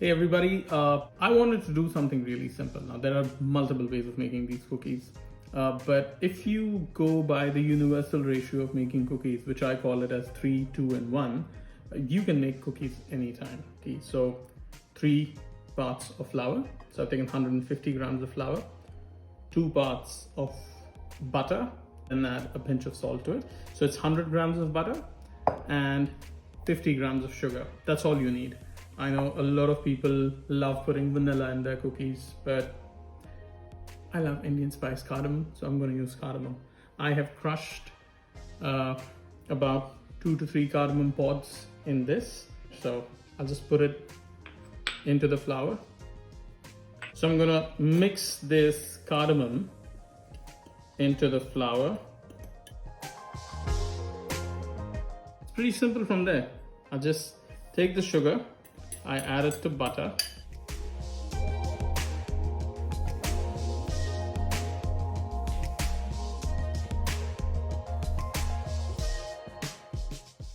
Hey everybody, I wanted to do something really simple. Now there are multiple ways of making these cookies, but if you go by the universal ratio of making cookies, which I call it as 3, 2 and 1, you can make cookies anytime. Okay, so 3 parts of flour. So I've taken 150 grams of flour, 2 parts of butter, and add a pinch of salt to it. So it's 100 grams of butter and 50 grams of sugar. That's all you need. I know a lot of people love putting vanilla in their cookies, but I love Indian spice cardamom, so I'm going to use cardamom. I have crushed about 2 to 3 cardamom pods in this, so I'll just put it into the flour. So I'm going to mix this cardamom into the flour. It's pretty simple from there. I'll just take the sugar, I add it to butter.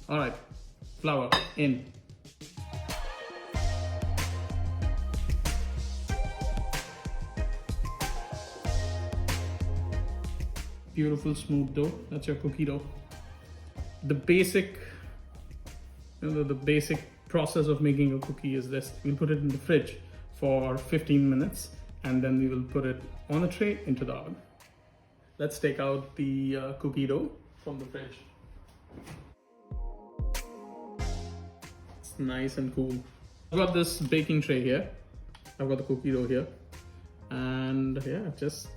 All right, flour in. Beautiful smooth dough. That's your cookie dough. The basic process of making a cookie is this. We'll put it in the fridge for 15 minutes and then we will put it on a tray into the oven. Let's take out the cookie dough from the fridge. It's nice and cool. I've got this baking tray here. I've got the cookie dough here. And yeah, just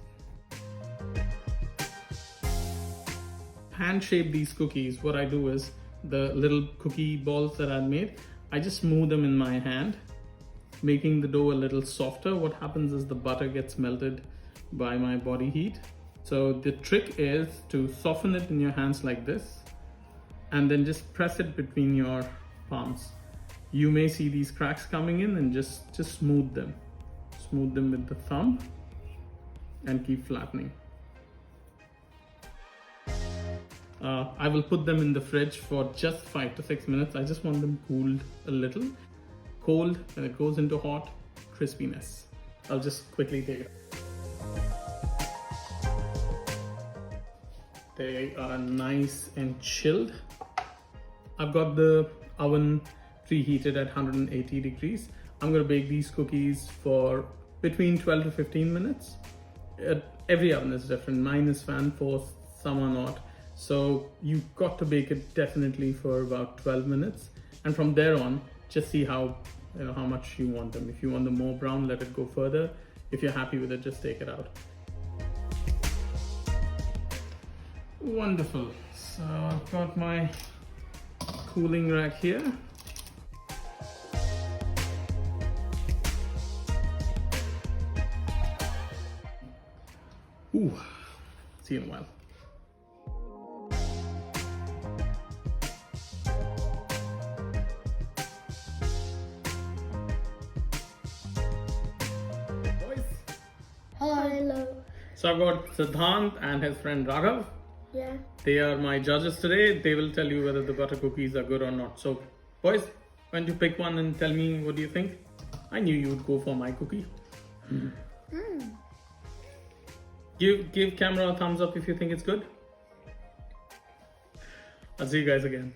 hand shape these cookies. What I do is the little cookie balls that I made, I just move them in my hand, making the dough a little softer. What happens is the butter gets melted by my body heat. So the trick is to soften it in your hands like this and then just press it between your palms. You may see these cracks coming in and just smooth them. Smooth them with the thumb and keep flattening. I will put them in the fridge for just 5 to 6 minutes. I just want them cooled a little. Cold, when it goes into hot, crispiness. I'll just quickly take it. They are nice and chilled. I've got the oven preheated at 180 degrees. I'm going to bake these cookies for between 12 to 15 minutes. Every oven is different. Mine is fan forced, some are not. So you've got to bake it definitely for about 12 minutes. And from there on, just see how much you want them. If you want them more brown, let it go further. If you're happy with it, just take it out. Wonderful. So I've got my cooling rack here. Ooh, see you in a while. Hello. So I've got Siddhant and his friend Raghav. Yeah. They are my judges today. They will tell you whether the butter cookies are good or not. So boys, why don't you pick one and tell me what do you think? I knew you would go for my cookie. Give camera a thumbs up if you think it's good. I'll see you guys again.